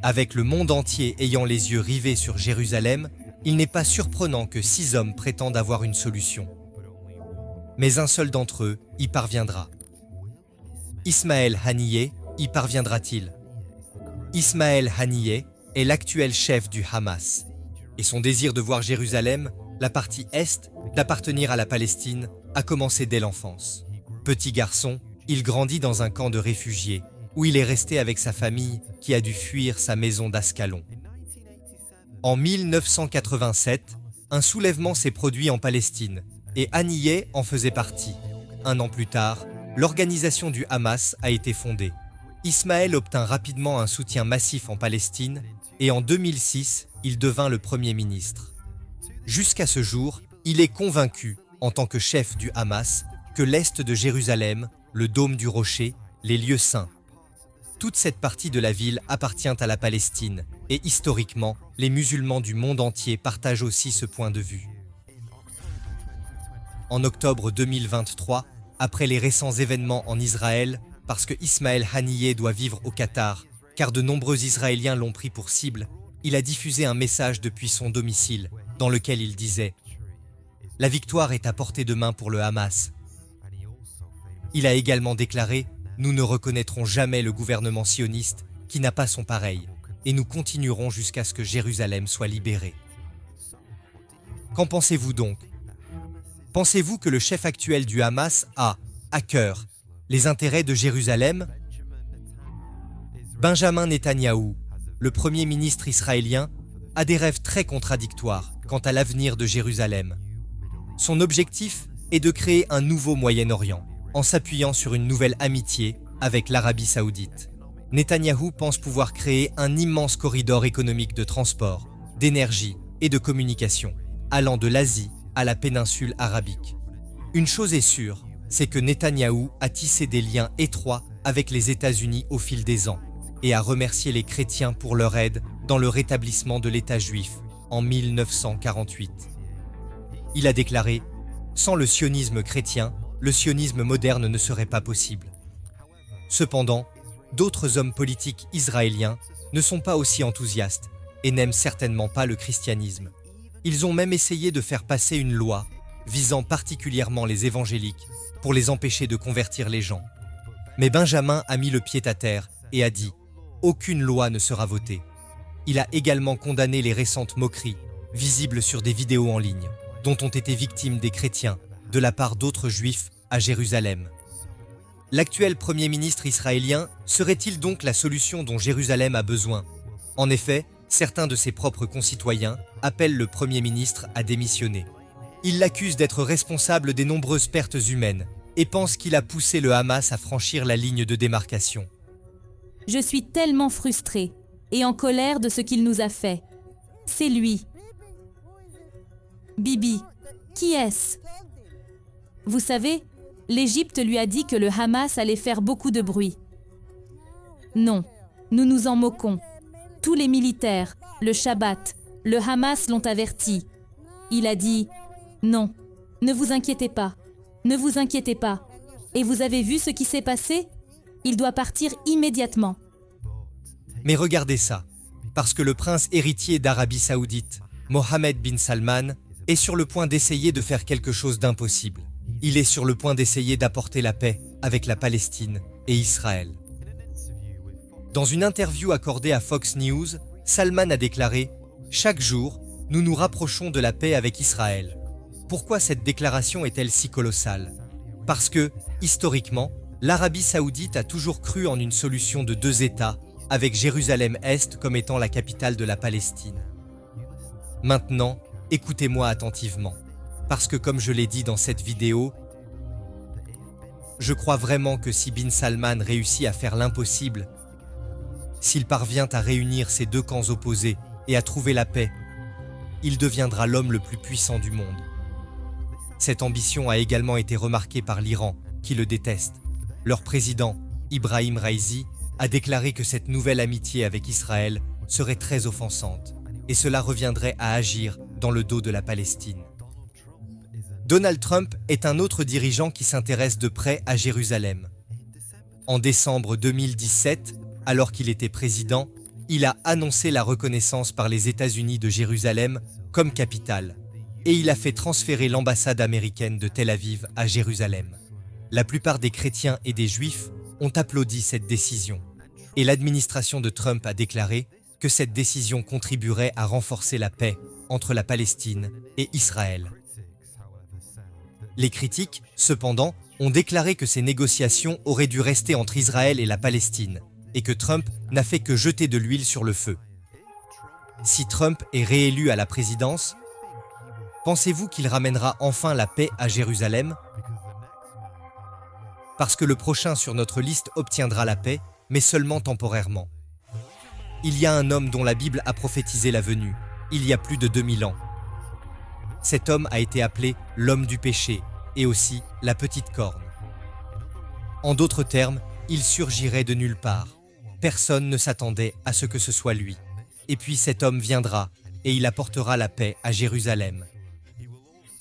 Avec le monde entier ayant les yeux rivés sur Jérusalem, il n'est pas surprenant que 6 hommes prétendent avoir une solution. Mais un seul d'entre eux y parviendra. Ismaël Haniyeh y parviendra-t-il? Ismaël Haniyeh est l'actuel chef du Hamas. Et son désir de voir Jérusalem, la partie est, d'appartenir à la Palestine, a commencé dès l'enfance. Petit garçon, il grandit dans un camp de réfugiés, où il est resté avec sa famille qui a dû fuir sa maison d'Ascalon. En 1987, un soulèvement s'est produit en Palestine, et Haniyeh en faisait partie. Un an plus tard, l'organisation du Hamas a été fondée. Ismaël obtint rapidement un soutien massif en Palestine, et en 2006, il devint le Premier ministre. Jusqu'à ce jour, il est convaincu, en tant que chef du Hamas, que l'Est de Jérusalem, le Dôme du Rocher, les lieux saints, toute cette partie de la ville appartient à la Palestine, et historiquement, les musulmans du monde entier partagent aussi ce point de vue. En octobre 2023, après les récents événements en Israël, parce que Ismaël Haniyeh doit vivre au Qatar, car de nombreux Israéliens l'ont pris pour cible, il a diffusé un message depuis son domicile, dans lequel il disait « La victoire est à portée de main pour le Hamas ». Il a également déclaré « Nous ne reconnaîtrons jamais le gouvernement sioniste qui n'a pas son pareil, et nous continuerons jusqu'à ce que Jérusalem soit libérée. » Qu'en pensez-vous donc? Pensez-vous que le chef actuel du Hamas a, à cœur, les intérêts de Jérusalem? Benjamin Netanyahou, le premier ministre israélien, a des rêves très contradictoires quant à l'avenir de Jérusalem. Son objectif est de créer un nouveau Moyen-Orient, en s'appuyant sur une nouvelle amitié avec l'Arabie Saoudite. Netanyahou pense pouvoir créer un immense corridor économique de transport, d'énergie et de communication, allant de l'Asie à la péninsule arabique. Une chose est sûre, c'est que Netanyahou a tissé des liens étroits avec les États-Unis au fil des ans et a remercié les chrétiens pour leur aide dans le rétablissement de l'État juif en 1948. Il a déclaré « Sans le sionisme chrétien, le sionisme moderne ne serait pas possible. » Cependant, d'autres hommes politiques israéliens ne sont pas aussi enthousiastes et n'aiment certainement pas le christianisme. Ils ont même essayé de faire passer une loi visant particulièrement les évangéliques pour les empêcher de convertir les gens. Mais Benjamin a mis le pied à terre et a dit « Aucune loi ne sera votée ». Il a également condamné les récentes moqueries, visibles sur des vidéos en ligne, dont ont été victimes des chrétiens de la part d'autres juifs à Jérusalem. L'actuel Premier ministre israélien serait-il donc la solution dont Jérusalem a besoin? En effet, certains de ses propres concitoyens appellent le Premier ministre à démissionner. Ils l'accusent d'être responsable des nombreuses pertes humaines et pensent qu'il a poussé le Hamas à franchir la ligne de démarcation. Je suis tellement frustrée et en colère de ce qu'il nous a fait. C'est lui. Bibi, qui est-ce? Vous savez, l'Égypte lui a dit que le Hamas allait faire beaucoup de bruit. Non, nous nous en moquons. Tous les militaires, le Shabbat, le Hamas l'ont averti. Il a dit « Non, ne vous inquiétez pas, ne vous inquiétez pas. » Et vous avez vu ce qui s'est passé? Il doit partir immédiatement. Mais regardez ça, parce que le prince héritier d'Arabie Saoudite, Mohammed bin Salman, est sur le point d'essayer de faire quelque chose d'impossible. Il est sur le point d'essayer d'apporter la paix avec la Palestine et Israël. Dans une interview accordée à Fox News, Salman a déclaré « Chaque jour, nous nous rapprochons de la paix avec Israël. » Pourquoi cette déclaration est-elle si colossale? Parce que, historiquement, l'Arabie Saoudite a toujours cru en une solution de 2 États, avec Jérusalem-Est comme étant la capitale de la Palestine. Maintenant, écoutez-moi attentivement, parce que comme je l'ai dit dans cette vidéo, je crois vraiment que si Bin Salman réussit à faire l'impossible, s'il parvient à réunir ces 2 camps opposés et à trouver la paix, il deviendra l'homme le plus puissant du monde. Cette ambition a également été remarquée par l'Iran, qui le déteste. Leur président, Ibrahim Raisi, a déclaré que cette nouvelle amitié avec Israël serait très offensante, et cela reviendrait à agir dans le dos de la Palestine. Donald Trump est un autre dirigeant qui s'intéresse de près à Jérusalem. En décembre 2017, alors qu'il était président, Il a annoncé la reconnaissance par les États-Unis de Jérusalem comme capitale, et il a fait transférer l'ambassade américaine de Tel Aviv à Jérusalem. La plupart des chrétiens et des juifs ont applaudi cette décision, et l'administration de Trump a déclaré que cette décision contribuerait à renforcer la paix entre la Palestine et Israël. Les critiques, cependant, ont déclaré que ces négociations auraient dû rester entre Israël et la Palestine, et que Trump n'a fait que jeter de l'huile sur le feu. Si Trump est réélu à la présidence, pensez-vous qu'il ramènera enfin la paix à Jérusalem? Parce que le prochain sur notre liste obtiendra la paix, mais seulement temporairement. Il y a un homme dont la Bible a prophétisé la venue, il y a plus de 2000 ans. Cet homme a été appelé l'homme du péché, et aussi la petite corne. En d'autres termes, il surgirait de nulle part. Personne ne s'attendait à ce que ce soit lui. Et puis cet homme viendra, et il apportera la paix à Jérusalem.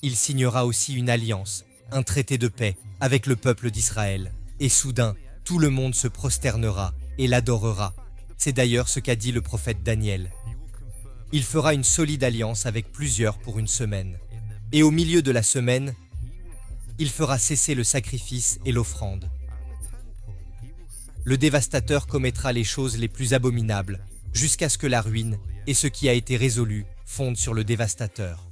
Il signera aussi une alliance, un traité de paix, avec le peuple d'Israël. Et soudain, tout le monde se prosternera et l'adorera. C'est d'ailleurs ce qu'a dit le prophète Daniel. Il fera une solide alliance avec plusieurs pour une semaine. Et au milieu de la semaine, il fera cesser le sacrifice et l'offrande. Le dévastateur commettra les choses les plus abominables, jusqu'à ce que la ruine et ce qui a été résolu fondent sur le dévastateur.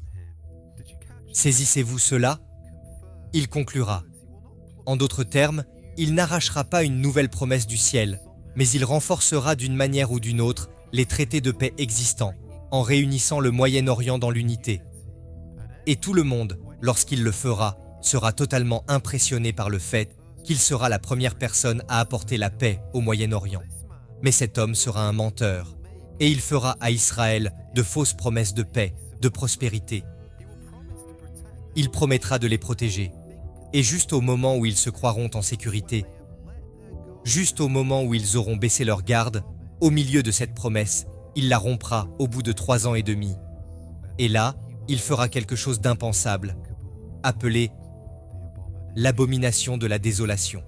Saisissez-vous cela? Il conclura. En d'autres termes, il n'arrachera pas une nouvelle promesse du ciel, mais il renforcera d'une manière ou d'une autre les traités de paix existants, en réunissant le Moyen-Orient dans l'unité. Et tout le monde, lorsqu'il le fera, sera totalement impressionné par le fait qu'il sera la première personne à apporter la paix au Moyen-Orient. Mais cet homme sera un menteur, et il fera à Israël de fausses promesses de paix, de prospérité. Il promettra de les protéger, et juste au moment où ils se croiront en sécurité, juste au moment où ils auront baissé leur garde, au milieu de cette promesse, il la rompra au bout de 3 ans et demi. Et là, il fera quelque chose d'impensable, appelé l'abomination de la désolation.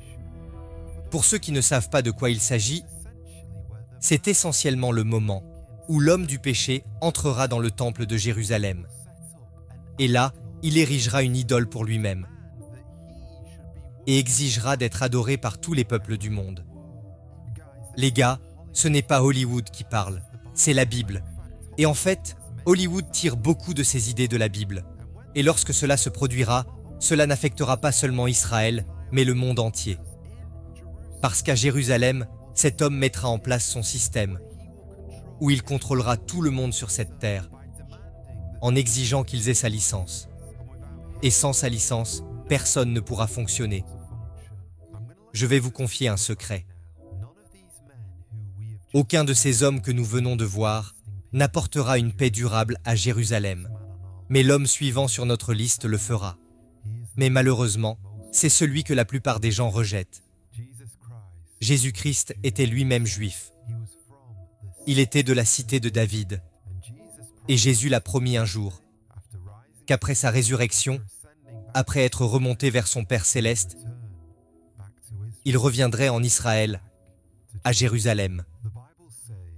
Pour ceux qui ne savent pas de quoi il s'agit, c'est essentiellement le moment où l'homme du péché entrera dans le temple de Jérusalem. Et là, il érigera une idole pour lui-même et exigera d'être adoré par tous les peuples du monde. Les gars, ce n'est pas Hollywood qui parle, c'est la Bible. Et en fait, Hollywood tire beaucoup de ses idées de la Bible. Et lorsque cela se produira, cela n'affectera pas seulement Israël, mais le monde entier. Parce qu'à Jérusalem, cet homme mettra en place son système, où il contrôlera tout le monde sur cette terre, en exigeant qu'ils aient sa licence. Et sans sa licence, personne ne pourra fonctionner. Je vais vous confier un secret. Aucun de ces hommes que nous venons de voir n'apportera une paix durable à Jérusalem, mais l'homme suivant sur notre liste le fera. Mais malheureusement, c'est celui que la plupart des gens rejettent. Jésus-Christ était lui-même juif. Il était de la cité de David. Et Jésus l'a promis un jour, qu'après sa résurrection, après être remonté vers son Père céleste, il reviendrait en Israël, à Jérusalem.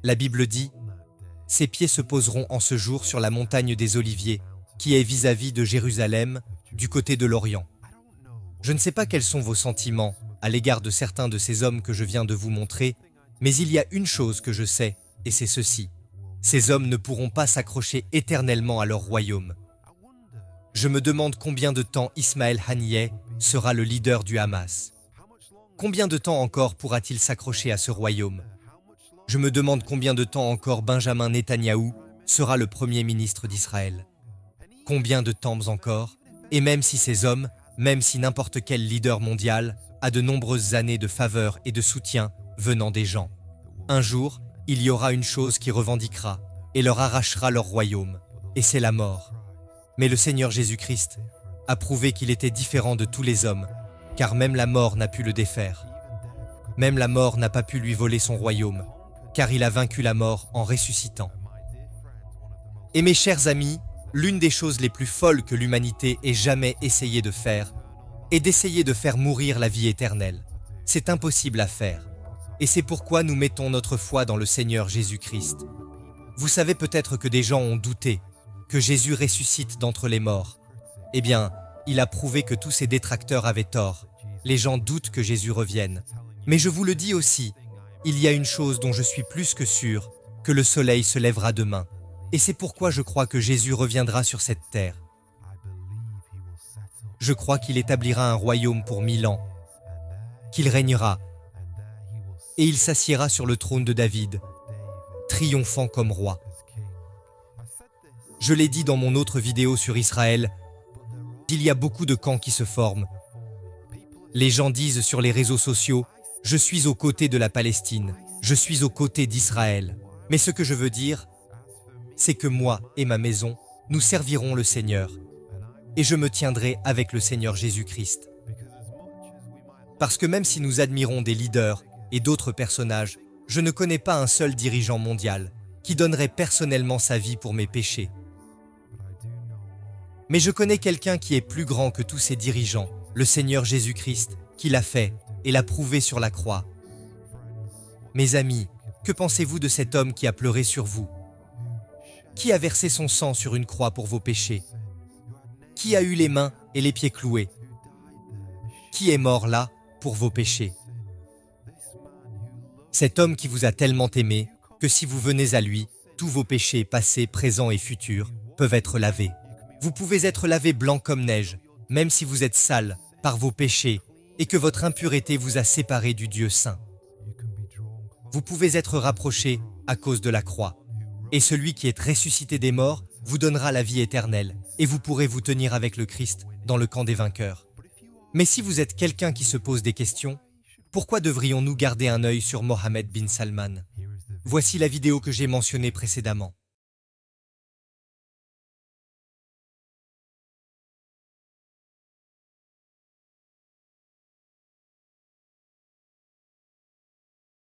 La Bible dit, « Ses pieds se poseront en ce jour sur la montagne des Oliviers, qui est vis-à-vis de Jérusalem, du côté de l'Orient. » Je ne sais pas quels sont vos sentiments à l'égard de certains de ces hommes que je viens de vous montrer, mais il y a une chose que je sais, et c'est ceci. Ces hommes ne pourront pas s'accrocher éternellement à leur royaume. Je me demande combien de temps Ismaël Haniyeh sera le leader du Hamas. Combien de temps encore pourra-t-il s'accrocher à ce royaume? Je me demande combien de temps encore Benjamin Netanyahou sera le premier ministre d'Israël. Combien de temps encore? Et même si ces hommes, même si n'importe quel leader mondial, a de nombreuses années de faveur et de soutien venant des gens, un jour, il y aura une chose qui revendiquera et leur arrachera leur royaume, et c'est la mort. Mais le Seigneur Jésus-Christ a prouvé qu'il était différent de tous les hommes, car même la mort n'a pu le défaire. Même la mort n'a pas pu lui voler son royaume, car il a vaincu la mort en ressuscitant. Et mes chers amis, l'une des choses les plus folles que l'humanité ait jamais essayé de faire est d'essayer de faire mourir la vie éternelle. C'est impossible à faire. Et c'est pourquoi nous mettons notre foi dans le Seigneur Jésus-Christ. Vous savez peut-être que des gens ont douté que Jésus ressuscite d'entre les morts. Eh bien, il a prouvé que tous ses détracteurs avaient tort. Les gens doutent que Jésus revienne. Mais je vous le dis aussi, il y a une chose dont je suis plus que sûr, que le soleil se lèvera demain. Et c'est pourquoi je crois que Jésus reviendra sur cette terre. Je crois qu'il établira un royaume pour 1000 ans, qu'il régnera, et il s'assiera sur le trône de David, triomphant comme roi. Je l'ai dit dans mon autre vidéo sur Israël, il y a beaucoup de camps qui se forment. Les gens disent sur les réseaux sociaux, « Je suis aux côtés de la Palestine, je suis aux côtés d'Israël ». Mais ce que je veux dire, c'est que moi et ma maison, nous servirons le Seigneur. Et je me tiendrai avec le Seigneur Jésus-Christ. Parce que même si nous admirons des leaders et d'autres personnages, je ne connais pas un seul dirigeant mondial qui donnerait personnellement sa vie pour mes péchés. Mais je connais quelqu'un qui est plus grand que tous ces dirigeants, le Seigneur Jésus-Christ, qui l'a fait et l'a prouvé sur la croix. Mes amis, que pensez-vous de cet homme qui a pleuré sur vous? Qui a versé son sang sur une croix pour vos péchés? Qui a eu les mains et les pieds cloués? Qui est mort là pour vos péchés? Cet homme qui vous a tellement aimé que si vous venez à lui, tous vos péchés passés, présents et futurs peuvent être lavés. Vous pouvez être lavé blanc comme neige, même si vous êtes sale par vos péchés et que votre impureté vous a séparé du Dieu saint. Vous pouvez être rapproché à cause de la croix. Et celui qui est ressuscité des morts vous donnera la vie éternelle et vous pourrez vous tenir avec le Christ dans le camp des vainqueurs. Mais si vous êtes quelqu'un qui se pose des questions, pourquoi devrions-nous garder un œil sur Mohammed bin Salman? Voici la vidéo que j'ai mentionnée précédemment.